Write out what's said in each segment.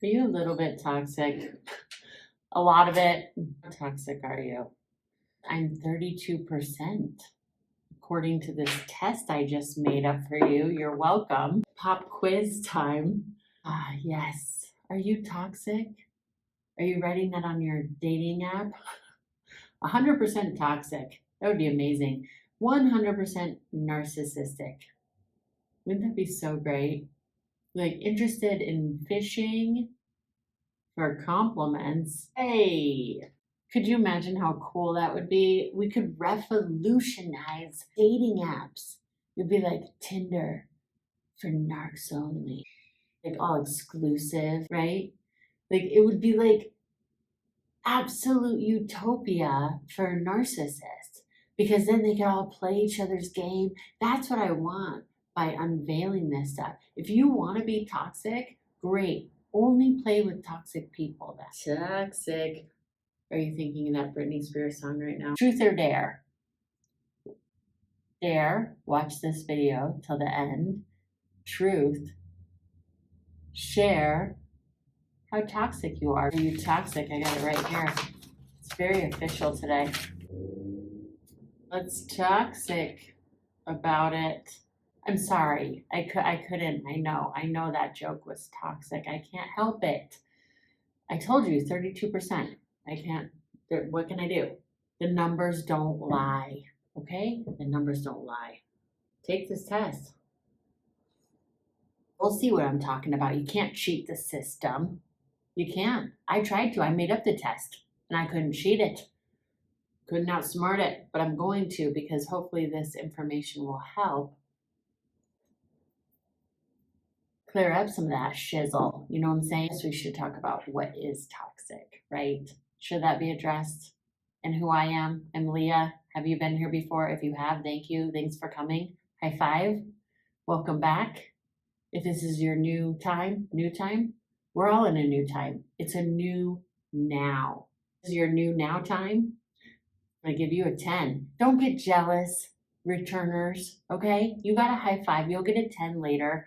Are you a little bit toxic? A lot of it? How toxic are you? I'm 32%. According to this test I just made up for you. You're welcome. Pop quiz time. Ah, yes. Are you toxic? Are you writing that on your dating app? 100% toxic. That would be amazing. 100% narcissistic. Wouldn't that be so great? Like interested in fishing for compliments. Hey, could you imagine how cool that would be? We could revolutionize dating apps. It'd be like Tinder for narcs only, like all exclusive, right? Like it would be like absolute utopia for narcissists because then they could all play each other's game. That's what I want by unveiling this stuff. If you want to be toxic, great. Only play with toxic people. That's toxic. Are you thinking of that Britney Spears song right now? Truth or dare? Dare, watch this video till the end. Truth, share how toxic you are. Are you toxic? I got it right here. It's very official today. Let's toxic about it. I'm sorry. I couldn't. I know that joke was toxic. I can't help it. I told you 32%. I can't. What can I do? The numbers don't lie. Okay? The numbers don't lie. Take this test. We'll see what I'm talking about. You can't cheat the system. You can't. I tried to. I made up the test and I couldn't cheat it. Couldn't outsmart it, but I'm going to because hopefully this information will help clear up some of that shizzle. You know what I'm saying? So we should talk about what is toxic, right? Should that be addressed? And who I am. I'm Leah. Have you been here before? If you have, thank you. Thanks for coming. High five. Welcome back. If this is your new time, we're all in a new time. It's a new now. This is your new now time. I'm gonna give you a 10. Don't get jealous, returners, okay? You got a high five. You'll get a 10 later.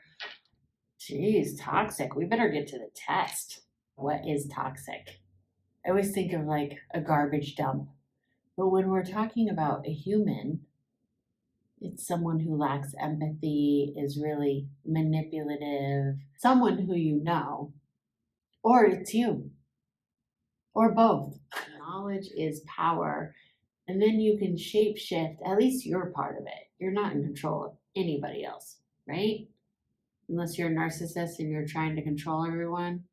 Jeez, toxic. We better get to the test. What is toxic? I always think of like a garbage dump. But when we're talking about a human, it's someone who lacks empathy, is really manipulative, someone who you know, or it's you, or both. Knowledge is power. And then you can shape shift. At least you're part of it. You're not in control of anybody else, right? Unless you're a narcissist and you're trying to control everyone.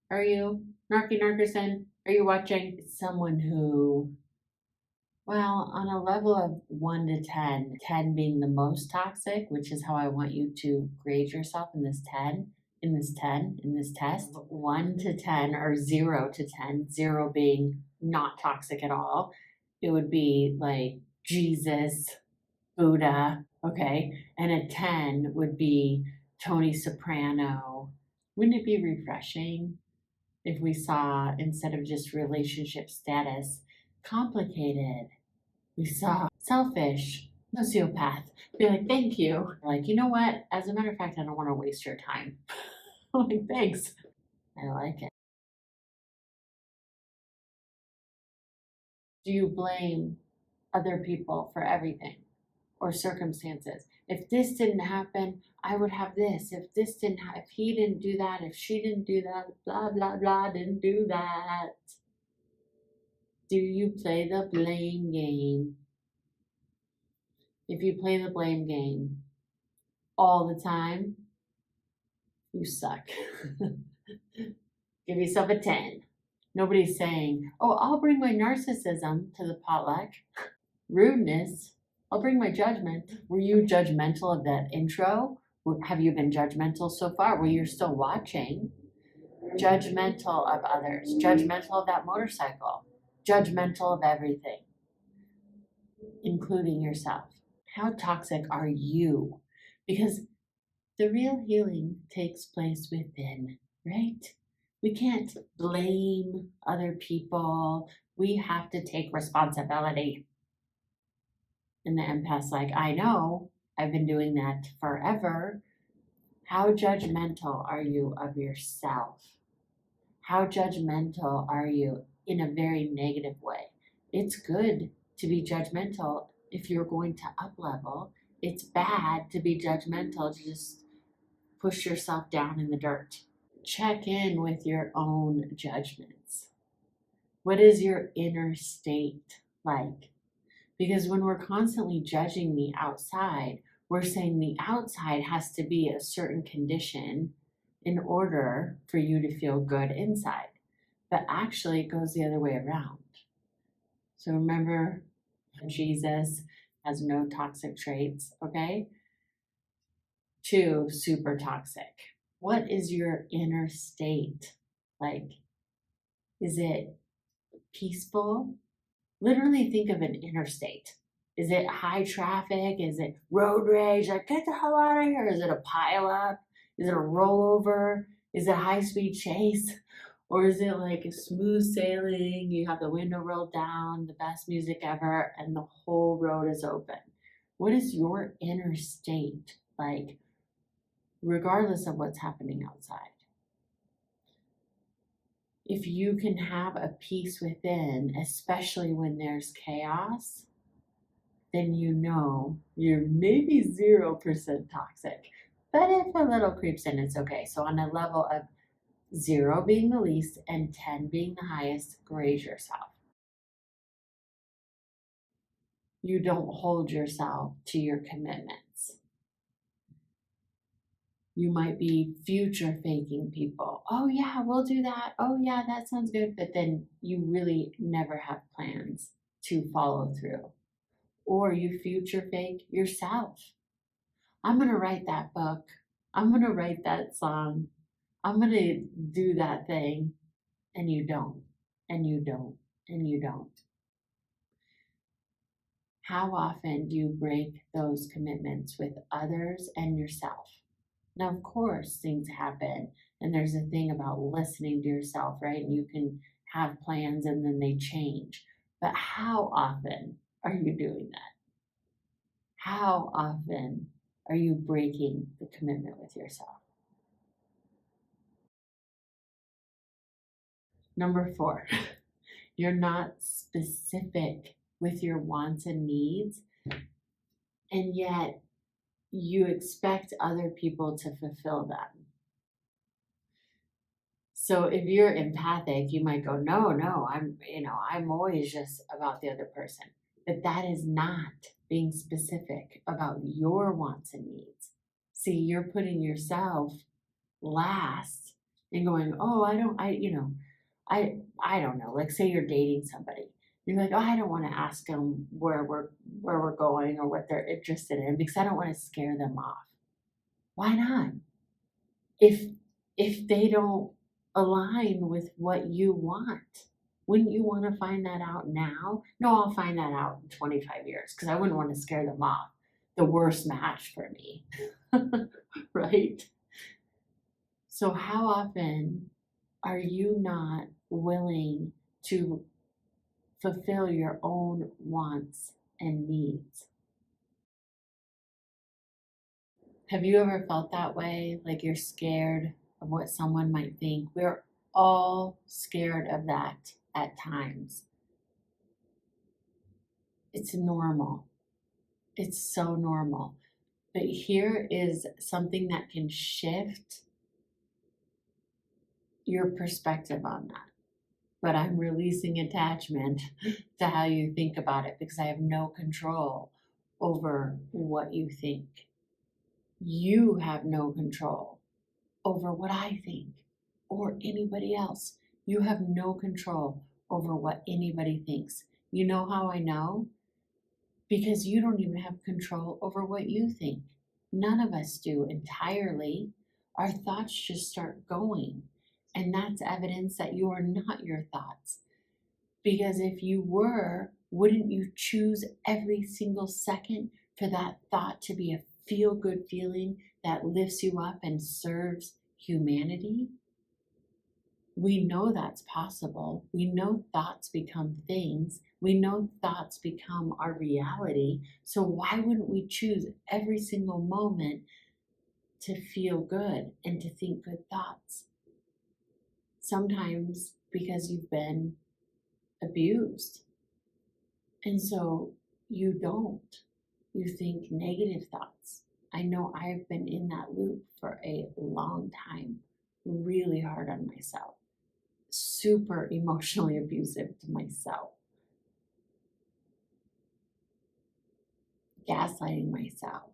Are you? Narcissist? Are you watching? It's someone who, well, on a level of 1 to 10, 10 being the most toxic, which is how I want you to grade yourself in this test, 1 to 10 or 0 to 10, 0 being not toxic at all. It would be like Jesus, Buddha, okay? And a 10 would be Tony Soprano. Wouldn't it be refreshing if we saw, instead of just relationship status, complicated, we saw selfish, sociopath, be like, thank you. Like, you know what? As a matter of fact, I don't want to waste your time. I'm like, thanks. I like it. Do you blame other people for everything or circumstances? If this didn't happen, I would have this. If this didn't if he didn't do that, if she didn't do that, blah, blah, blah, didn't do that. Do you play the blame game? If you play the blame game all the time, you suck. Give yourself a 10. Nobody's saying, oh, I'll bring my narcissism to the potluck. Rudeness, I'll bring my judgment. Were you judgmental of that intro? Have you been judgmental so far? Well, you're still watching. Judgmental of others, judgmental of that motorcycle, judgmental of everything, including yourself. How toxic are you? Because the real healing takes place within, right? We can't blame other people. We have to take responsibility. And the empath's like, I know, I've been doing that forever. How judgmental are you of yourself? How judgmental are you in a very negative way? It's good to be judgmental if you're going to up level. It's bad to be judgmental to just push yourself down in the dirt. Check in with your own judgments. What is your inner state like? Because when we're constantly judging the outside, we're saying the outside has to be a certain condition in order for you to feel good inside. But actually, it goes the other way around. So remember, Jesus has no toxic traits, okay? 2, super toxic. What is your inner state like? Is it peaceful? Literally think of an interstate. Is it high traffic? Is it road rage? Like, get the hell out of here. Is it a pile up? Is it a rollover? Is it a high speed chase? Or is it like a smooth sailing? You have the window rolled down, the best music ever, and the whole road is open. What is your inner state like, regardless of what's happening outside? If you can have a peace within, especially when there's chaos, then you know you're maybe 0% toxic. But if a little creeps in, it's okay. So on a level of 0 being the least and 10 being the highest, grade yourself. You don't hold yourself to your commitments. You might be future faking people. Oh yeah, we'll do that. Oh yeah, that sounds good. But then you really never have plans to follow through. Or you future fake yourself. I'm going to write that book. I'm going to write that song. I'm going to do that thing. And you don't. And you don't. And you don't. How often do you break those commitments with others and yourself? Now, of course, things happen. And there's a thing about listening to yourself, right? And you can have plans and then they change. But how often are you doing that? How often are you breaking the commitment with yourself? Number 4, you're not specific with your wants and needs, and yet you expect other people to fulfill them. So if you're empathic, you might go, no, I'm always just about the other person. But that is not being specific about your wants and needs. See, you're putting yourself last and going, oh, I don't know. Like, say you're dating somebody. You're like, oh, I don't want to ask them where we're going or what they're interested in because I don't want to scare them off. Why not? If they don't align with what you want, wouldn't you want to find that out now? No, I'll find that out in 25 years because I wouldn't want to scare them off. The worst match for me, right? So how often are you not willing to fulfill your own wants and needs? Have you ever felt that way? Like you're scared of what someone might think? We're all scared of that at times. It's normal. It's so normal. But here is something that can shift your perspective on that. But I'm releasing attachment to how you think about it because I have no control over what you think. You have no control over what I think or anybody else. You have no control over what anybody thinks. You know how I know? Because you don't even have control over what you think. None of us do entirely. Our thoughts just start going. And that's evidence that you are not your thoughts. Because if you were, wouldn't you choose every single second for that thought to be a feel-good feeling that lifts you up and serves humanity? We know that's possible. We know thoughts become things. We know thoughts become our reality. So why wouldn't we choose every single moment to feel good and to think good thoughts? sometimes because you've been abused. And so you don't. You think negative thoughts. I know I've been in that loop for a long time, really hard on myself, super emotionally abusive to myself, gaslighting myself,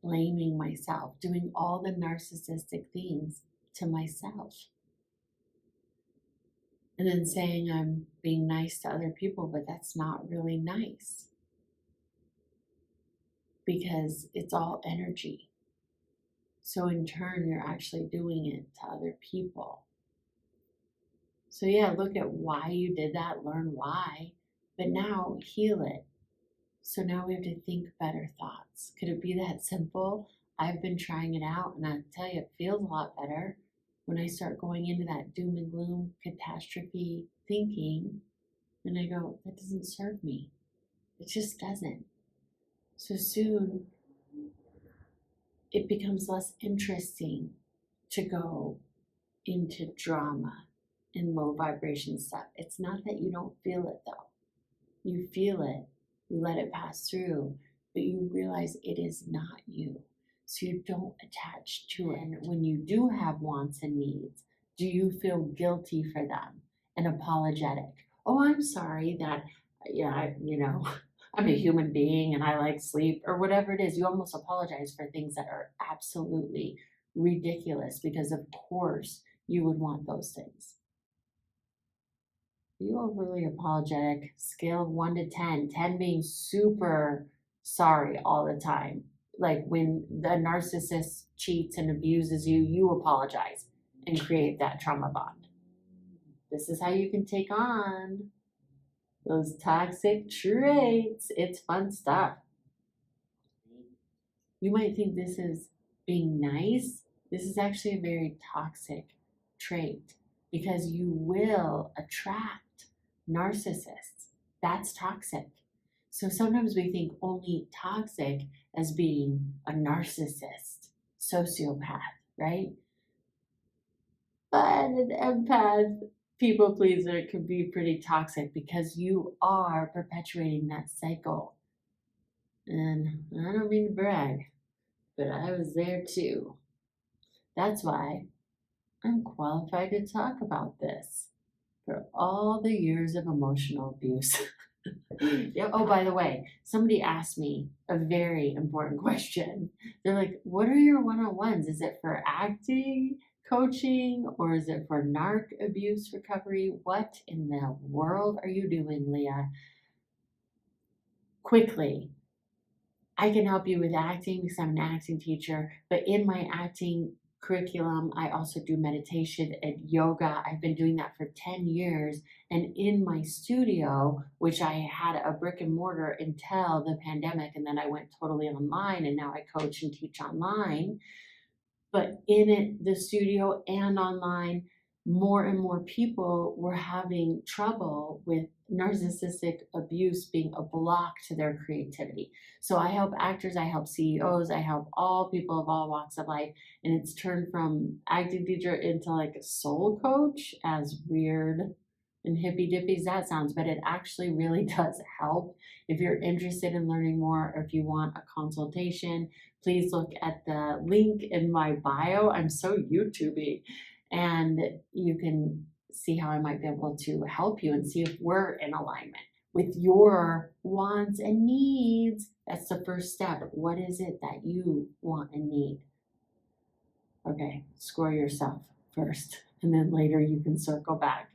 blaming myself, doing all the narcissistic things to myself. And then saying I'm being nice to other people, but that's not really nice because it's all energy. So in turn, you're actually doing it to other people. So yeah, look at why you did that, learn why, but now heal it. So now we have to think better thoughts. Could it be that simple? I've been trying it out, and I tell you, it feels a lot better when I start going into that doom and gloom catastrophe thinking, and I go, that doesn't serve me. It just doesn't. So soon it becomes less interesting to go into drama and low vibration stuff. It's not that you don't feel it though. You feel it, you let it pass through, but you realize it is not you. So you don't attach to it. And when you do have wants and needs, do you feel guilty for them and apologetic? Oh, I'm sorry that, I'm a human being and I like sleep or whatever it is. You almost apologize for things that are absolutely ridiculous because, of course, you would want those things. You overly apologetic, scale of 1 to 10, 10 being super sorry all the time. Like when the narcissist cheats and abuses you, you apologize and create that trauma bond. This is how you can take on those toxic traits. It's fun stuff. You might think this is being nice. This is actually a very toxic trait because you will attract narcissists. That's toxic. So sometimes we think only toxic as being a narcissist, sociopath, right? But an empath, people pleaser can be pretty toxic because you are perpetuating that cycle. And I don't mean to brag, but I was there too. That's why I'm qualified to talk about this for all the years of emotional abuse. Yeah. Oh, by the way, somebody asked me a very important question. They're like, what are your one-on-ones? Is it for acting, coaching, or is it for narc abuse recovery? What in the world are you doing, Leah? Quickly, I can help you with acting because I'm an acting teacher, but in my acting curriculum, I also do meditation and yoga. I've been doing that for 10 years. And in my studio, which I had a brick and mortar until the pandemic, and then I went totally online, and now I coach and teach online. But in it, the studio and online, more and more people were having trouble with narcissistic abuse being a block to their creativity. So I help actors, I help CEOs, I help all people of all walks of life. And it's turned from acting teacher into like a soul coach, as weird and hippy dippy as that sounds, but it actually really does help. If you're interested in learning more, or if you want a consultation, please look at the link in my bio. I'm so YouTubey, and you can see how I might be able to help you and see if we're in alignment with your wants and needs. That's the first step. What is it that you want and need? Okay, score yourself first, and then later you can circle back.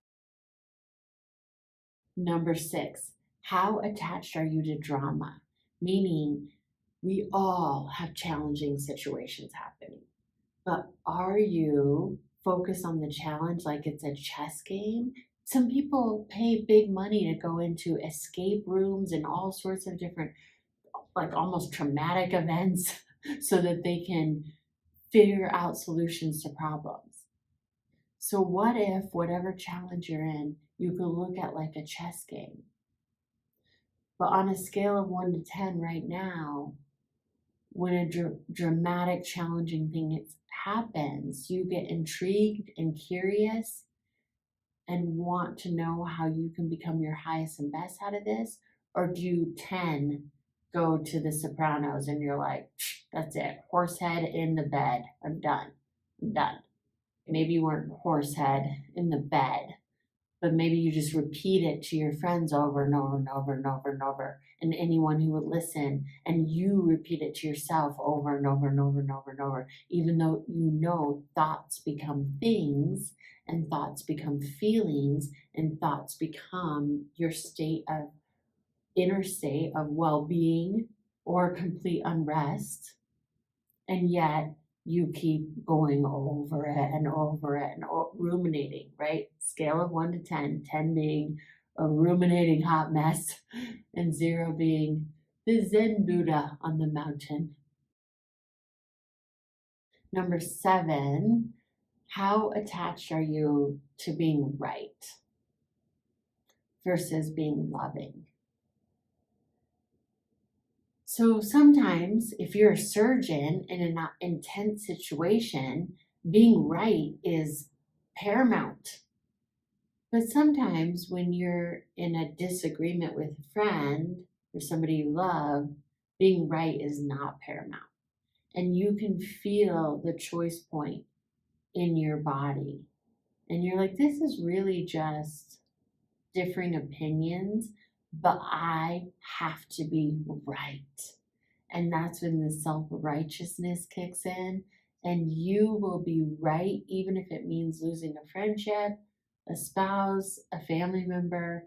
Number 6, how attached are you to drama? Meaning, we all have challenging situations happening, but are you focused on the challenge like it's a chess game? Some people pay big money to go into escape rooms and all sorts of different, like almost traumatic events so that they can figure out solutions to problems. So what if whatever challenge you're in, you could look at like a chess game? But on a scale of 1 to 10 right now, when a dramatic, challenging thing happens, you get intrigued and curious, and want to know how you can become your highest and best out of this? Or do you 10 go to the Sopranos and you're like, that's it, horsehead in the bed, I'm done, I'm done. Maybe you weren't horsehead in the bed, but maybe you just repeat it to your friends over and over and over and over and over, and anyone who would listen, and you repeat it to yourself over and over and over and over and over, even though you know thoughts become things, and thoughts become feelings, and thoughts become your state of inner state of well-being or complete unrest, and yet you keep going over it and over it and ruminating, right? Scale of 1 to 10, 10 being a ruminating hot mess, and 0 being the Zen Buddha on the mountain. Number 7, how attached are you to being right versus being loving? So sometimes, if you're a surgeon in an intense situation, being right is paramount. But sometimes, when you're in a disagreement with a friend or somebody you love, being right is not paramount. And you can feel the choice point in your body. And you're like, this is really just differing opinions, but I have to be right. And that's when the self-righteousness kicks in, and you will be right even if it means losing a friendship, a spouse, a family member,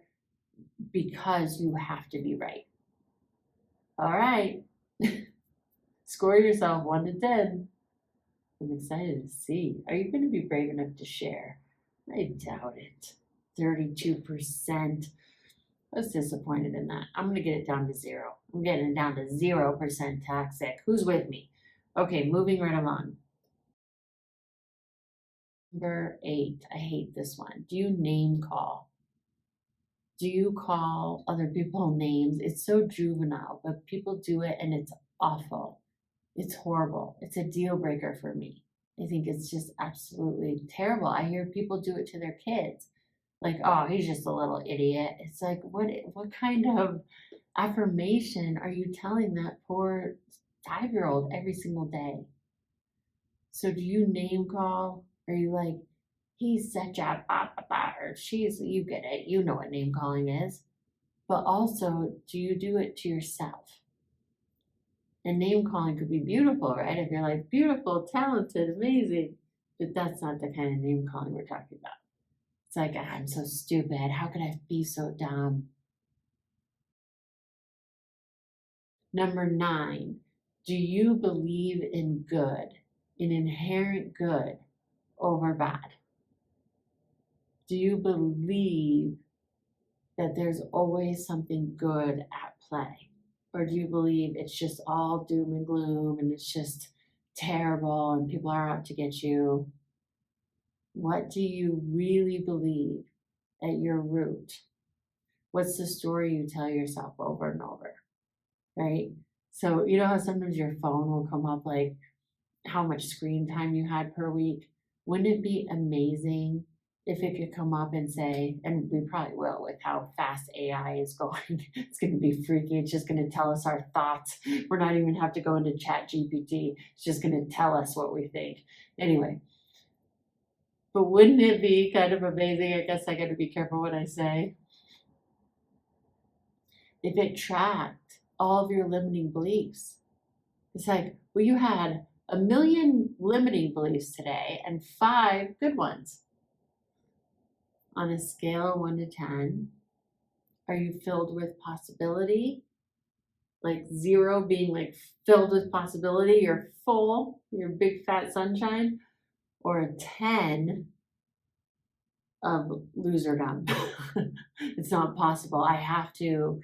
because you have to be right. All right. Score yourself 1 to 10. I'm excited to see. Are you going to be brave enough to share? I doubt it. 32%. I was disappointed in that. I'm going to get it down to 0. I'm getting it down to 0% toxic. Who's with me? Okay, moving right along. Number 8. I hate this one. Do you name call? Do you call other people names? It's so juvenile, but people do it and it's awful. It's horrible. It's a deal breaker for me. I think it's just absolutely terrible. I hear people do it to their kids. Like, oh, he's just a little idiot. It's like, what kind of affirmation are you telling that poor 5-year-old every single day? So do you name call? Are you like, he's such a or she's, you get it, you know what name calling is. But also, do you do it to yourself? And name calling could be beautiful, right? If you're like, beautiful, talented, amazing. But that's not the kind of name calling we're talking about. It's like, I'm so stupid. How could I be so dumb? Number 9, do you believe in good, in inherent good over bad? Do you believe that there's always something good at play? Or do you believe it's just all doom and gloom and it's just terrible and people are out to get you? What do you really believe at your root? What's the story you tell yourself over and over, right? So, you know how sometimes your phone will come up like how much screen time you had per week? Wouldn't it be amazing if it could come up and say, and we probably will with how fast AI is going, it's going to be freaky. It's just going to tell us our thoughts. We're not even have to go into Chat GPT. It's just going to tell us what we think. Anyway, but wouldn't it be kind of amazing? I guess I got to be careful what I say. If it tracked all of your limiting beliefs, it's like, well, you had 1 million limiting beliefs today and 5 good ones. On a scale of 1 to 10, are you filled with possibility? Like 0 being like filled with possibility, you're full, you're big fat sunshine, or a 10 of loserdom. It's not possible. I have to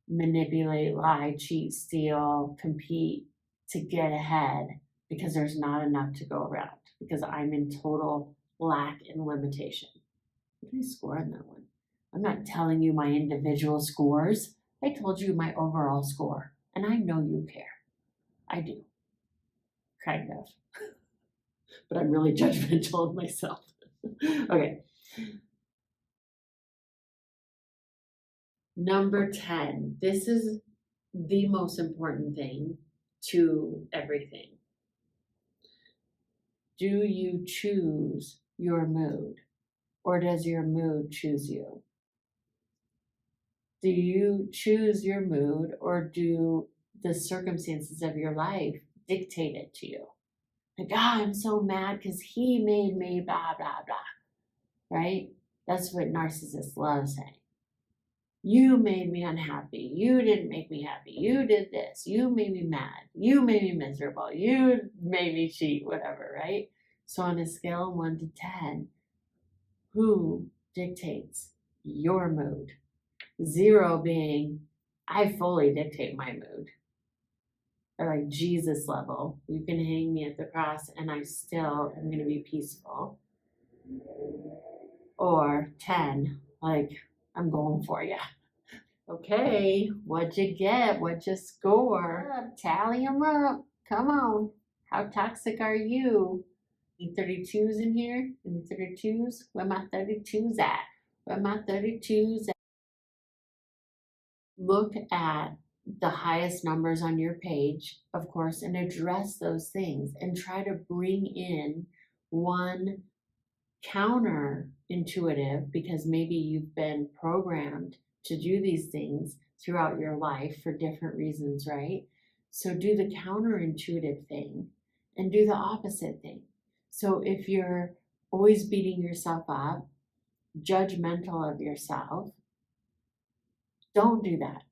manipulate, lie, cheat, steal, compete to get ahead because there's not enough to go around because I'm in total lack and limitation. What did I score on that one? I'm not telling you my individual scores. I told you my overall score, and I know you care. I do. Kind of. But I'm really judgmental of myself. Okay. Number 10, this is the most important thing to everything. Do you choose your mood, or does your mood choose you? Do you choose your mood, or do the circumstances of your life dictate it to you? Like, I'm so mad because he made me blah, blah, blah, right? That's what narcissists love saying. You made me unhappy. You didn't make me happy. You did this. You made me mad. You made me miserable. You made me cheat, whatever, right? So on a scale of 1 to 10, who dictates your mood? 0 being, I fully dictate my mood. Or like Jesus level. You can hang me at the cross and I still am going to be peaceful. Or 10, like, I'm going for you. Okay, what'd you get? What'd you score? Tally them up. Come on. How toxic are you? Any 32s in here? Any 32s? Where my 32s at? Where my 32s at? Look at the highest numbers on your page, of course, and address those things and try to bring in one counterintuitive, because maybe you've been programmed to do these things throughout your life for different reasons, right? So do the counterintuitive thing and do the opposite thing. So if you're always beating yourself up, judgmental of yourself, don't do that.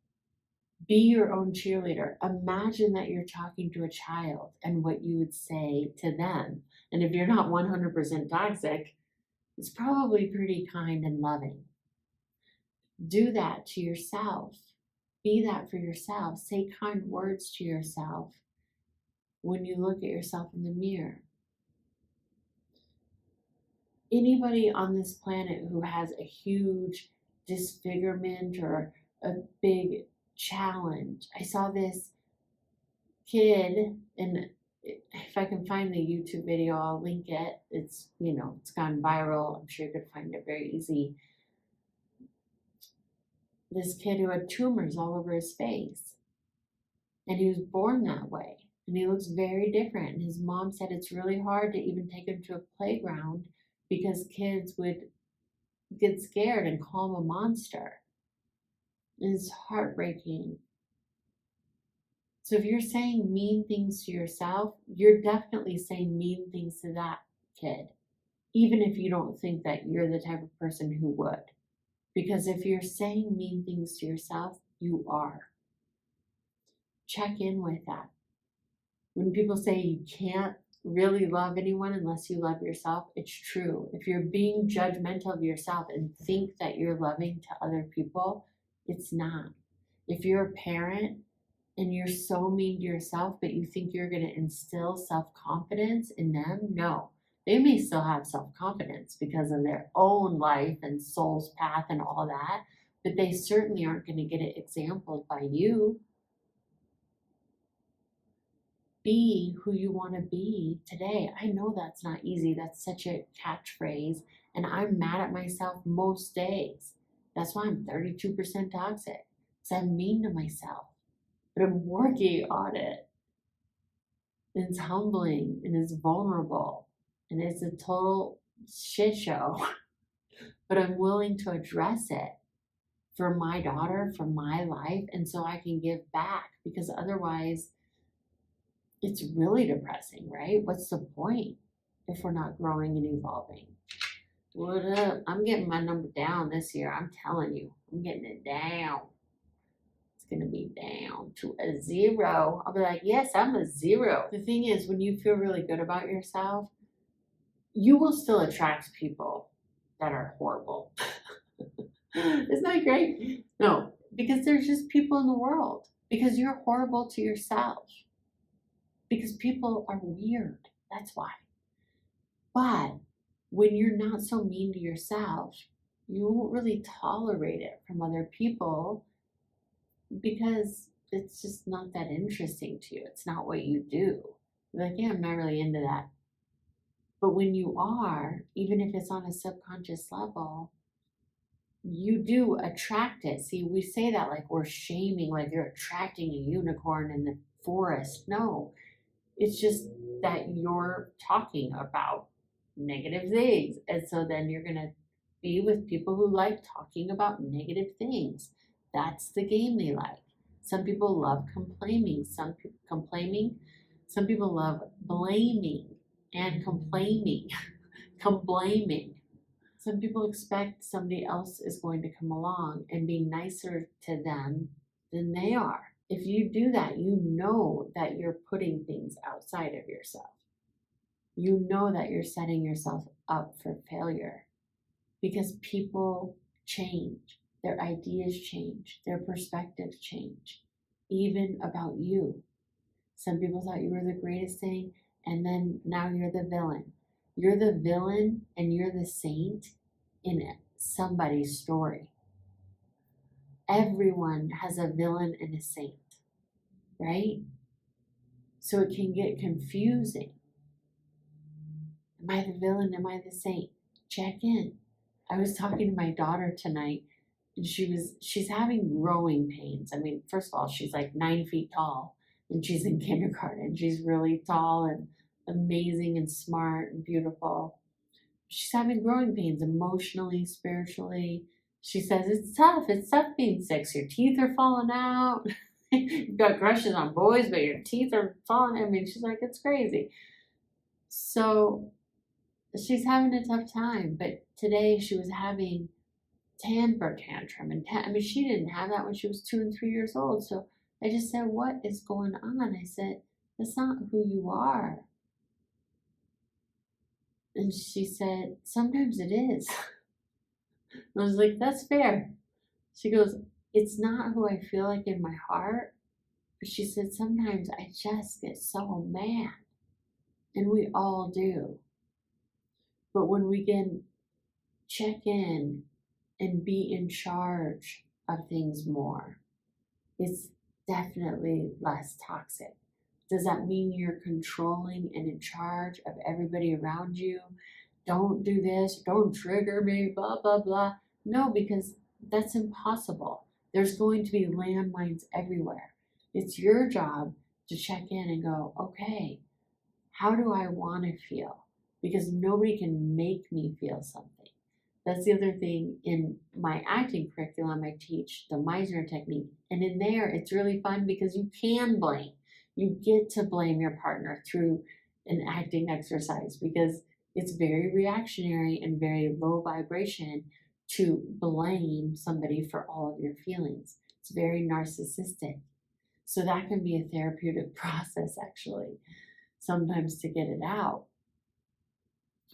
Be your own cheerleader. Imagine that you're talking to a child and what you would say to them. And if you're not 100% toxic, it's probably pretty kind and loving. Do that to yourself. Be that for yourself. Say kind words to yourself when you look at yourself in the mirror. Anybody on this planet who has a huge disfigurement or a big challenge. I saw this kid, and if I can find the YouTube video, I'll link it. It's, it's gone viral. I'm sure you could find it very easy. This kid who had tumors all over his face, and he was born that way, and he looks very different. And his mom said it's really hard to even take him to a playground because kids would get scared and call him a monster. It's heartbreaking. So if you're saying mean things to yourself, you're definitely saying mean things to that kid, even if you don't think that you're the type of person who would. Because if you're saying mean things to yourself, you are. Check in with that. When people say you can't really love anyone unless you love yourself, it's true. If you're being judgmental of yourself and think that you're loving to other people, it's not. If you're a parent and you're so mean to yourself, but you think you're going to instill self-confidence in them, no. They may still have self-confidence because of their own life and soul's path and all that, but they certainly aren't going to get it exampled by you. Be who you want to be today. I know that's not easy. That's such a catchphrase, and I'm mad at myself most days. That's why I'm 32% toxic, because I'm mean to myself, but I'm working on it. And it's humbling and it's vulnerable and it's a total shit show, but I'm willing to address it for my daughter, for my life, and so I can give back, because otherwise it's really depressing, right? What's the point if we're not growing and evolving? What up? I'm getting my number down this year. I'm telling you, I'm getting it down. It's going to be down to a 0. I'll be like, yes, I'm a 0. The thing is, when you feel really good about yourself, you will still attract people that are horrible. Isn't that great? No, because there's just people in the world. Because you're horrible to yourself. Because people are weird. That's why. But when you're not so mean to yourself, you won't really tolerate it from other people, because it's just not that interesting to you. It's not what you do. You're like, yeah, I'm not really into that. But when you are, even if it's on a subconscious level, you do attract it. See, we say that like we're shaming, like you're attracting a unicorn in the forest. No, it's just that you're talking about negative things. And so then you're going to be with people who like talking about negative things. That's the game they like. Some people love complaining. Some people love blaming and complaining, complaining. Some people expect somebody else is going to come along and be nicer to them than they are. If you do that, you know that you're putting things outside of yourself. You know that you're setting yourself up for failure because people change, their ideas change, their perspectives change, even about you. Some people thought you were the greatest thing, and then now you're the villain. You're the villain and you're the saint in somebody's story. Everyone has a villain and a saint, right? So it can get confusing. Am I the villain? Am I the saint? Check in. I was talking to my daughter tonight, and she's having growing pains. I mean, first of all, she's like 9 feet tall, and she's in kindergarten. She's really tall and amazing and smart and beautiful. She's having growing pains emotionally, spiritually. She says, it's tough. It's tough being 6. Your teeth are falling out. You've got crushes on boys, but your teeth are falling. I mean, she's like, it's crazy. So she's having a tough time. But today she was having temper tantrum. I mean, she didn't have that when she was 2 and 3 years old. So I just said, what is going on? I said, that's not who you are. And she said, sometimes it is. I was like, that's fair. She goes, it's not who I feel like in my heart. But she said, sometimes I just get so mad. And we all do. But when we can check in and be in charge of things more, it's definitely less toxic. Does that mean you're controlling and in charge of everybody around you? Don't do this, don't trigger me, blah, blah, blah. No, because that's impossible. There's going to be landmines everywhere. It's your job to check in and go, okay, how do I want to feel? Because nobody can make me feel something. That's the other thing in my acting curriculum. I teach the Meisner technique. And in there, it's really fun because you can blame. You get to blame your partner through an acting exercise because it's very reactionary and very low vibration to blame somebody for all of your feelings. It's very narcissistic. So that can be a therapeutic process, actually, sometimes to get it out.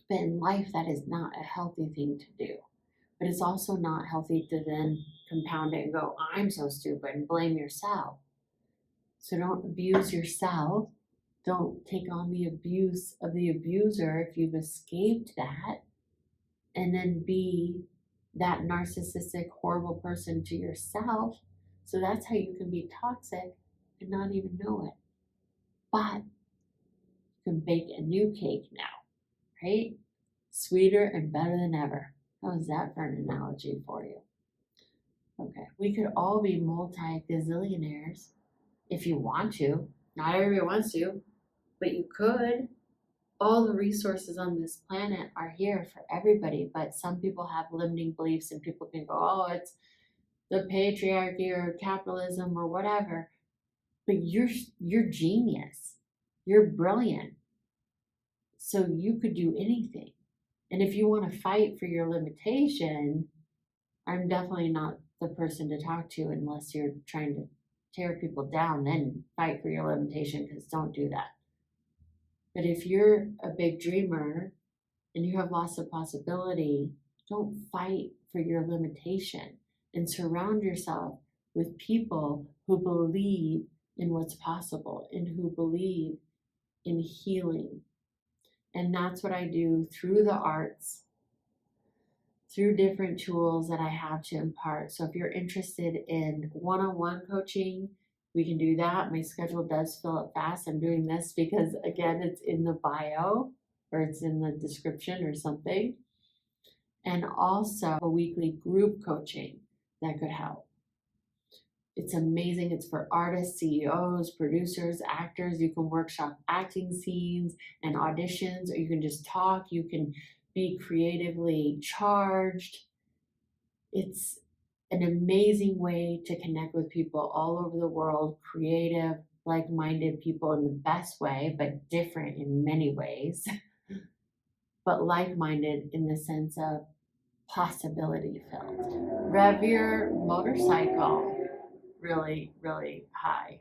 But in life, that is not a healthy thing to do. But it's also not healthy to then compound it and go, I'm so stupid, and blame yourself. So don't abuse yourself. Don't take on the abuse of the abuser if you've escaped that. And then be that narcissistic, horrible person to yourself. So that's how you can be toxic and not even know it. But you can bake a new cake now, right? Sweeter and better than ever. How's that for an analogy for you? Okay, we could all be multi-gazillionaires if you want to. Not everybody wants to, but you could. All the resources on this planet are here for everybody, but some people have limiting beliefs and people can go, oh, it's the patriarchy or capitalism or whatever. But you're genius. You're brilliant. So you could do anything. And if you want to fight for your limitation, I'm definitely not the person to talk to unless you're trying to tear people down, then fight for your limitation, because don't do that. But if you're a big dreamer and you have lots of possibility, don't fight for your limitation and surround yourself with people who believe in what's possible and who believe in healing. And that's what I do through the arts, through different tools that I have to impart. So if you're interested in one-on-one coaching, we can do that. My schedule does fill up fast. I'm doing this because, again, it's in the bio or it's in the description or something. and also a weekly group coaching that could help. It's amazing. It's for artists, CEOs, producers, actors. You can workshop acting scenes and auditions, or you can just talk. You can be creatively charged. It's an amazing way to connect with people all over the world, creative, like-minded people in the best way, but different in many ways, but like-minded in the sense of possibility filled. Rev your motorcycle really, really high.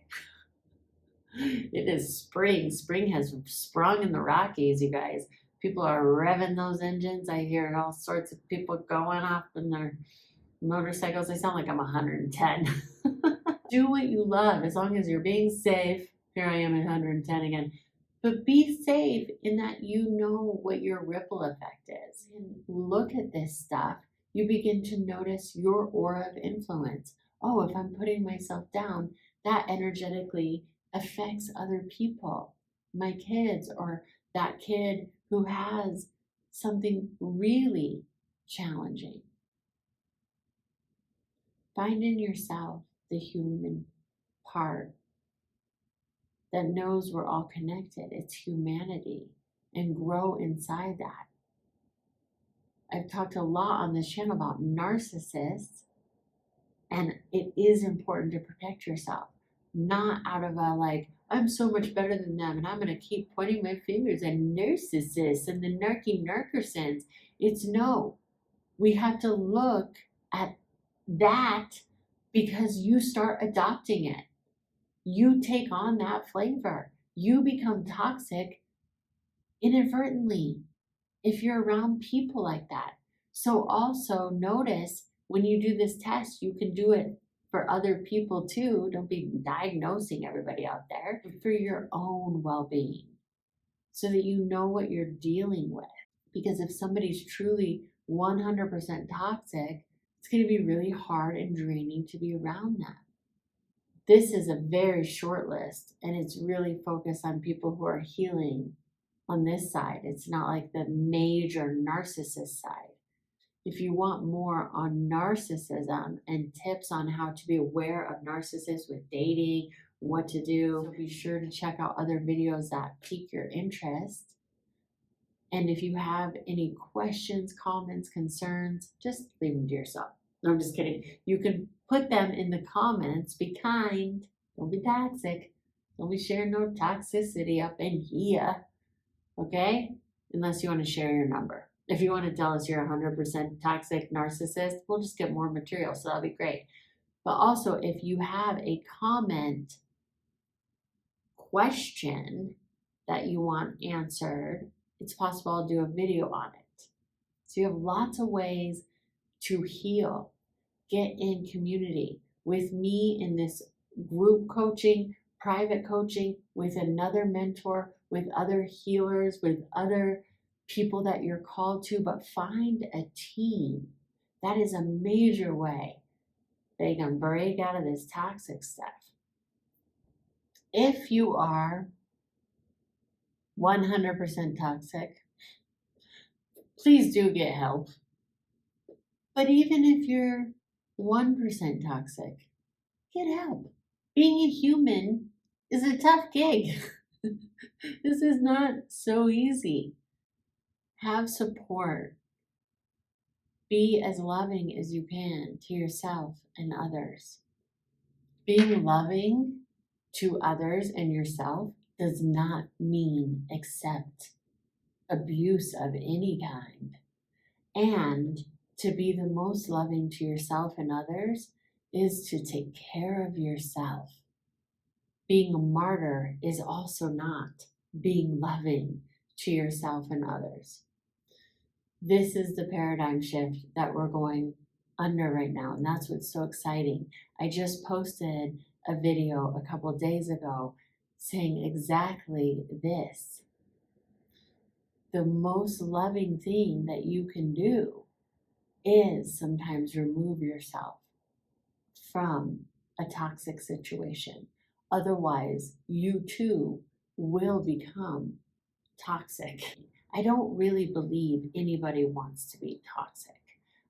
It is spring. Spring has sprung in the Rockies, you guys. People are revving those engines. I hear all sorts of people going off in their motorcycles. They sound like I'm 110. Do what you love as long as you're being safe. Here I am at 110 again. But be safe in that you know what your ripple effect is. And look at this stuff. You begin to notice your aura of influence. Oh, if I'm putting myself down, that energetically affects other people, my kids, or that kid who has something really challenging. Find in yourself the human part that knows we're all connected. It's humanity, and grow inside that. I've talked a lot on this channel about narcissists, and it is important to protect yourself, not out of a like, I'm so much better than them and I'm going to keep pointing my fingers at narcissists and the narky narkersons. It's no. We have to look at that because you start adopting it. You take on that flavor. You become toxic inadvertently if you're around people like that. So also notice when you do this test, you can do it for other people too. Don't be diagnosing everybody out there, but for your own well-being so that you know what you're dealing with. Because if somebody's truly 100% toxic, it's going to be really hard and draining to be around them. This is a very short list, and it's really focused on people who are healing on this side. It's not like the major narcissist side. If you want more on narcissism and tips on how to be aware of narcissists with dating, what to do, so be sure to check out other videos that pique your interest. And if you have any questions, comments, concerns, just leave them to yourself. No, I'm just kidding. You can put them in the comments. Be kind. Don't be toxic. Don't be sharing no toxicity up in here. Okay? Unless you want to share your number. If you want to tell us you're 100% toxic narcissist, we'll just get more material. So that'll be great. But also, if you have a comment question that you want answered, it's possible I'll do a video on it. So you have lots of ways to heal. Get in community with me in this group coaching, private coaching, with another mentor, with other healers, with other people that you're called to, but find a team. That is a major way that you can break out of this toxic stuff. If you are 100% toxic, please do get help. But even if you're 1% toxic, get help. Being a human is a tough gig. This is not so easy. Have support. Be as loving as you can to yourself and others. Being loving to others and yourself does not mean accept abuse of any kind. And to be the most loving to yourself and others is to take care of yourself. Being a martyr is also not being loving to yourself and others. This is the paradigm shift that we're going under right now, and that's what's so exciting. I just posted a video a couple of days ago saying exactly this. The most loving thing that you can do is sometimes remove yourself from a toxic situation. Otherwise, you too will become toxic. I don't really believe anybody wants to be toxic.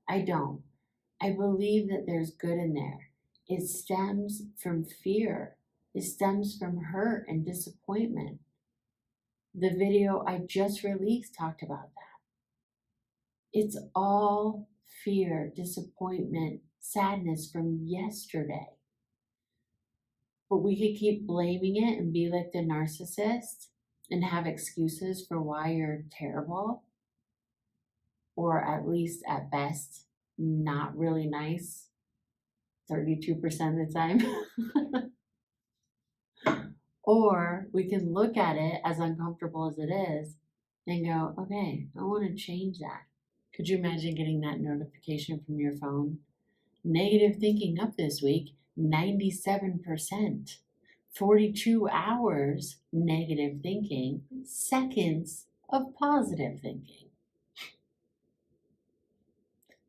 I don't. I believe that there's good in there. It stems from fear. It stems from hurt and disappointment. The video I just released talked about that. It's all fear, disappointment, sadness from yesterday. But we could keep blaming it and be like the narcissist and have excuses for why you're terrible, or at least at best, not really nice 32% of the time. Or we can look at it, as uncomfortable as it is, and go, okay, I want to change that. Could you imagine getting that notification from your phone? Negative thinking up this week, 97%. 42 hours negative thinking, seconds of positive thinking.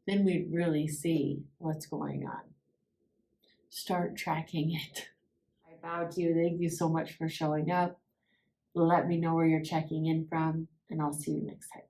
Then we'd really see what's going on. Start tracking it. I bow to you. Thank you so much for showing up. Let me know where you're checking in from, and I'll see you next time.